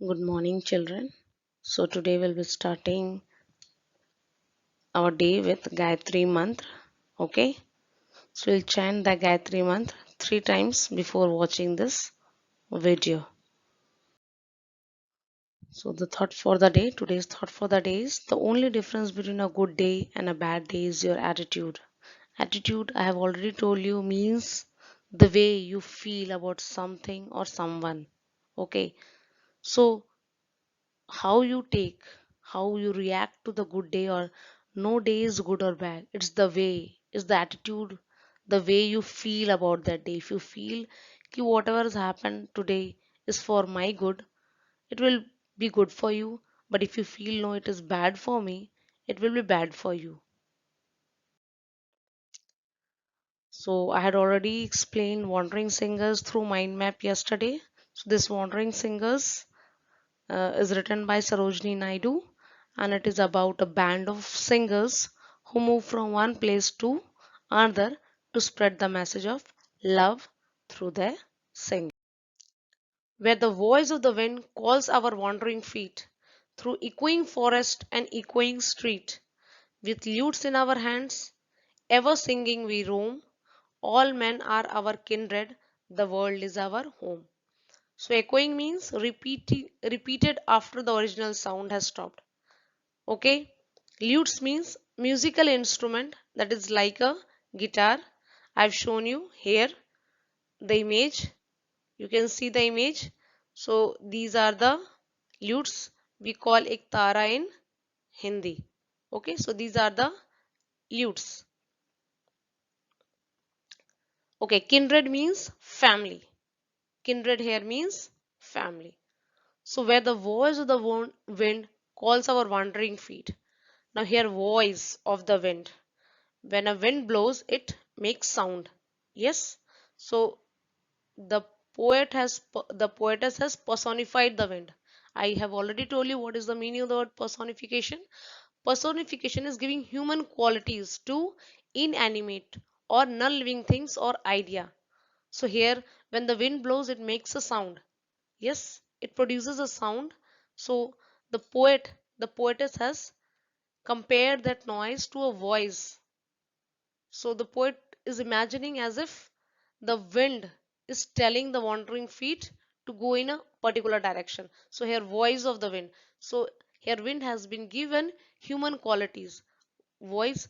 Good morning, children. So, today we'll be starting our day with Gayatri Mantra. Okay, so we'll chant the Gayatri Mantra three times before watching this video. So, the thought for the day today's thought for the day is the only difference between a good day and a bad day is your attitude. Attitude, I have already told you, means the way you feel about something or someone. Okay, so how you take, how you react to the good day or no day is good or bad. It's the way, it's the attitude, the way you feel about that day. If you feel ki whatever has happened today is for my good, it will be good for you. But if you feel no, it is bad for me, it will be bad for you. So I had already explained Wandering Singers through Mind Map yesterday. So this Wandering Singers is written by Sarojini Naidu, and it is about a band of singers who move from one place to another to spread the message of love through their singing. Where the voice of the wind calls our wandering feet through echoing forest and echoing street, with lutes in our hands, ever singing we roam. All men are our kindred, the world is our home. So echoing means repeated after the original sound has stopped. Okay, lutes means musical instrument that is like a guitar. I've shown you here the image. You can see the image. So these are the lutes. We call ek tara in Hindi. Okay, so these are the lutes. Okay, kindred means family. Kindred here means family. So where the voice of the wind calls our wandering feet. Now here voice of the wind. When a wind blows, it makes sound. Yes. So the the poetess has personified the wind. I have already told you what is the meaning of the word personification. Personification is giving human qualities to inanimate or non-living things or idea. So here when the wind blows, it makes a sound. Yes, it produces a sound. So the poetess has compared that noise to a voice. So the poet is imagining as if the wind is telling the wandering feet to go in a particular direction. So here voice of the wind. So here wind has been given human qualities. Voice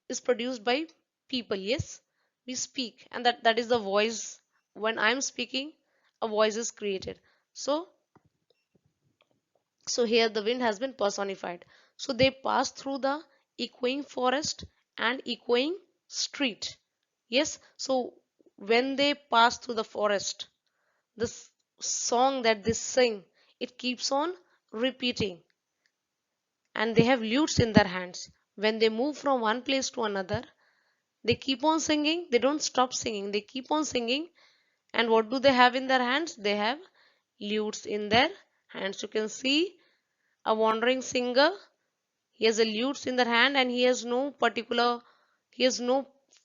is produced by people. Yes, we speak, and that is the voice. When I'm speaking, a voice is created. So here the wind has been personified. So they pass through the echoing forest and echoing street. Yes, so when they pass through the forest, this song that they sing, it keeps on repeating, and they have lutes in their hands. When they move from one place to another, they keep on singing, they don't stop singing, they keep on singing. And what do they have in their hands? They have lutes in their hands. You can see a wandering singer. He has a lutes in their hand, and he has no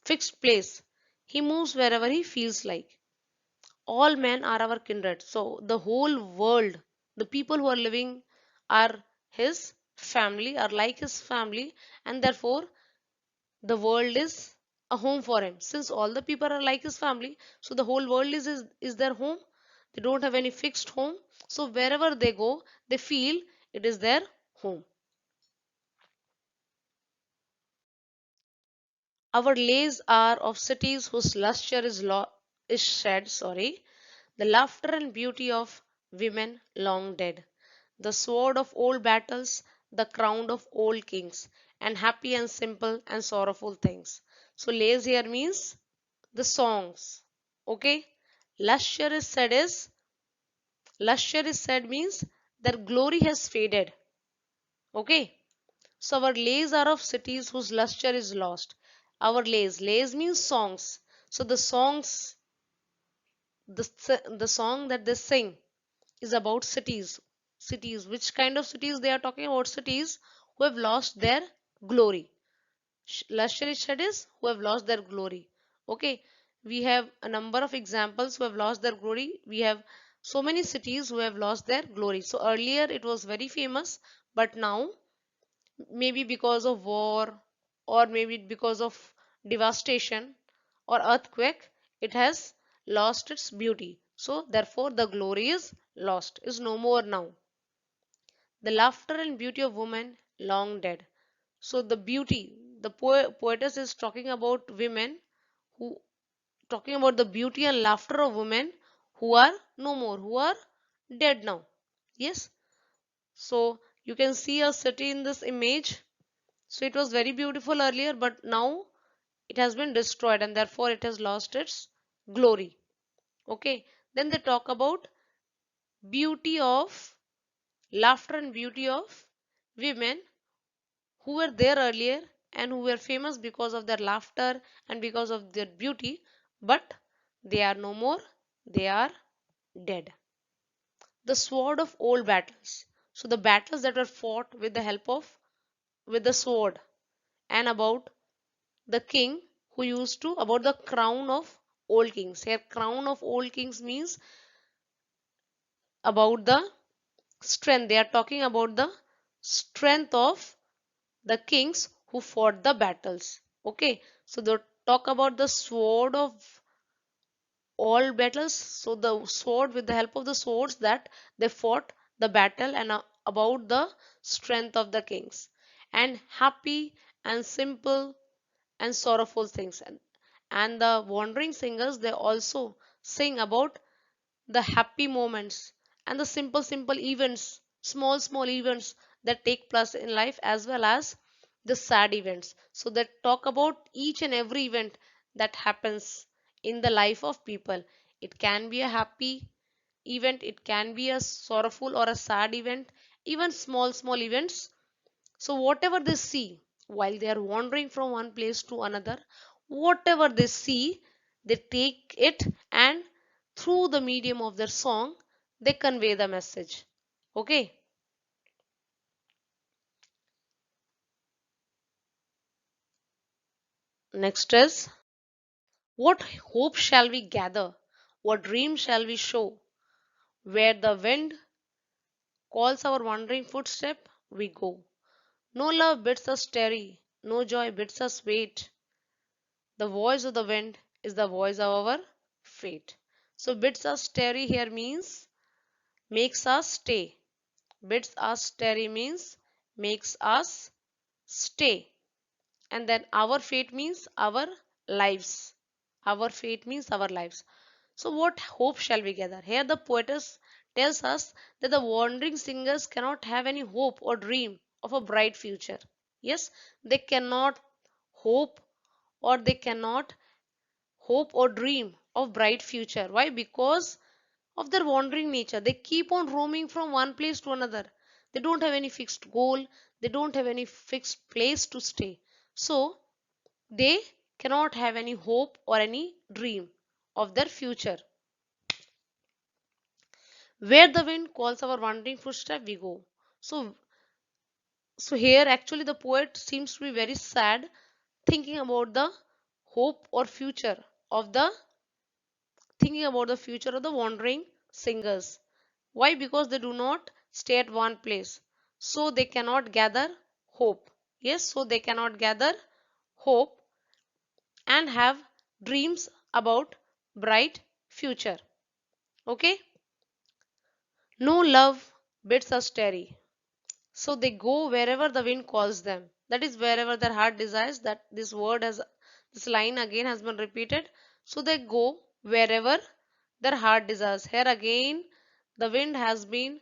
fixed place. He moves wherever he feels like. All men are our kindred. So the whole world, the people who are living are his family, are like his family, and therefore the world is a home for him. Since all the people are like his family, so the whole world is their home. They don't have any fixed home. So wherever they go, they feel it is their home. Our lays are of cities whose lustre is shed, the laughter and beauty of women long dead, the sword of old battles, the crown of old kings, and happy and simple and sorrowful things. So lays here means the songs. Okay? Lustre is said means their glory has faded. Okay? So our lays are of cities whose lustre is lost. Our lays means songs. So the song that they sing is about cities. Cities. Which kind of cities they are talking about? Cities who have lost their glory. Lustre is is who have lost their glory. Okay. We have a number of examples who have lost their glory. We have So many cities who have lost their glory. So earlier it was very famous, but now maybe because of war or maybe because of devastation or earthquake, it has lost its beauty. So therefore the glory is lost, is no more now. The laughter and beauty of women long dead. So the beauty, the poetess is talking about women who, talking about the beauty and laughter of women who are no more, who are dead now. Yes. So you can see a city in this image. So it was very beautiful earlier, but now it has been destroyed and therefore it has lost its glory. Okay. Then they talk about beauty of laughter and beauty of women who were there earlier and who were famous because of their laughter and because of their beauty, but they are no more, they are dead. The sword of old battles. So the battles that were fought with the help of, with the sword, and about the king who used to, about the crown of old kings. Here crown of old kings means about the strength. They are talking about the strength of the kings who fought the battles. Okay, so they talk about the sword of all battles. So the sword, with the help of the swords that they fought the battle, and about the strength of the kings, and happy and simple and sorrowful things. And the wandering singers, they also sing about the happy moments and the simple events, small events that take place in life, as well as the sad events. So they talk about each and every event that happens in the life of people. It can be a happy event, it can be a sorrowful or a sad event, even small events. So whatever they see while they are wandering from one place to another, whatever they see, they take it, and through the medium of their song, they convey the message. Okay. Next is, what hope shall we gather? What dream shall we show? Where the wind calls our wandering footstep, we go. No love bids us tarry, no joy bids us wait. The voice of the wind is the voice of our fate. So bids us tarry here means makes us stay. Bids us tarry means makes us stay. And then our fate means our lives. Our fate means our lives. So what hope shall we gather? Here the poetess tells us that the wandering singers cannot have any hope or dream of a bright future. Yes, they cannot hope, or they cannot hope or dream of bright future. Why? Because of their wandering nature. They keep on roaming from one place to another. They don't have any fixed goal, they don't have any fixed place to stay. So they cannot have any hope or any dream of their future. Where the wind calls our wandering footstep, we go. So here actually the poet seems to be very sad, thinking about the hope or future of the, thinking about the future of the wandering singers. Why? Because they do not stay at one place. So they cannot gather hope. Yes, so they cannot gather hope and have dreams about bright future. Okay? No love bids us tarry. So they go wherever the wind calls them. That is wherever their heart desires. That this word has, this line again has been repeated. So they go wherever their heart desires. Here again the wind has been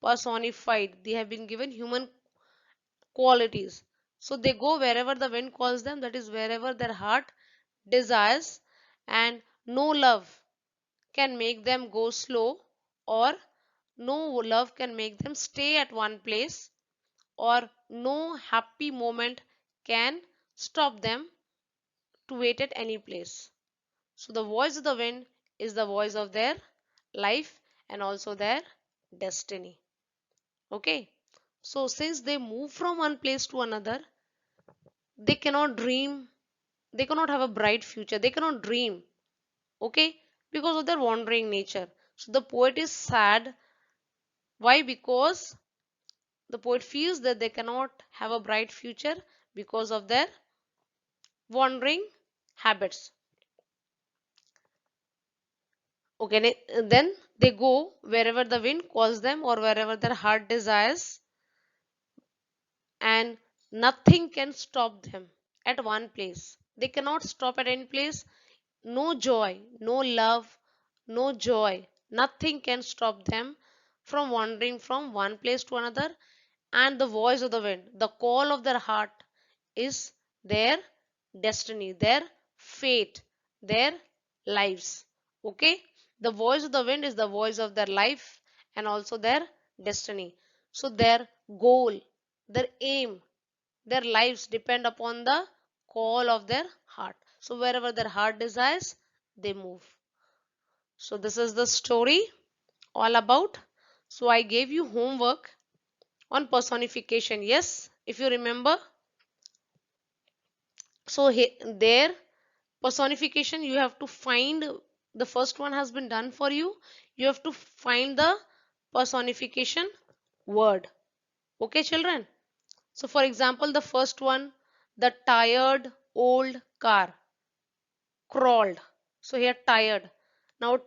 personified. They have been given human qualities. So they go wherever the wind calls them. That is wherever their heart desires. And no love can make them go slow, or no love can make them stay at one place, or no happy moment can stop them to wait at any place. So the voice of the wind is the voice of their life and also their destiny. Okay. So since they move from one place to another, they cannot dream, they cannot have a bright future, they cannot dream. Okay, because of their wandering nature. So the poet is sad. Why? Because the poet feels that they cannot have a bright future because of their wandering habits. Okay, then they go wherever the wind calls them or wherever their heart desires, and nothing can stop them at one place. They cannot stop at any place. No joy, no love, no joy. Nothing can stop them from wandering from one place to another. And the voice of the wind, the call of their heart, is their destiny, their fate, their lives. Okay? The voice of the wind is the voice of their life and also their destiny. So their goal, their aim, their lives depend upon the call of their heart. So wherever their heart desires, they move. So this is the story all about. So I gave you homework on personification. Yes, if you remember. So there personification, you have to find, the first one has been done for you. You have to find the personification word. Okay, children. So for example, the first one, the tired old car crawled. So here tired. Now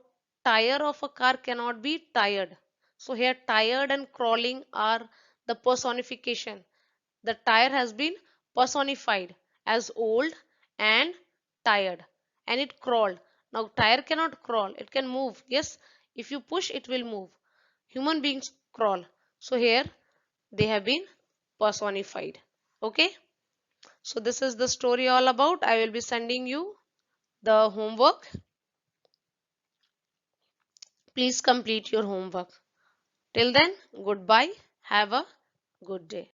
tire of a car cannot be tired. So here tired and crawling are the personification. The tire has been personified as old and tired, and it crawled. Now tire cannot crawl, it can move. Yes, if you push it will move. Human beings crawl. So here they have been personified. Okay, so this is the story all about. I will be sending you the homework. Please complete your homework. Till then, goodbye. Have a good day.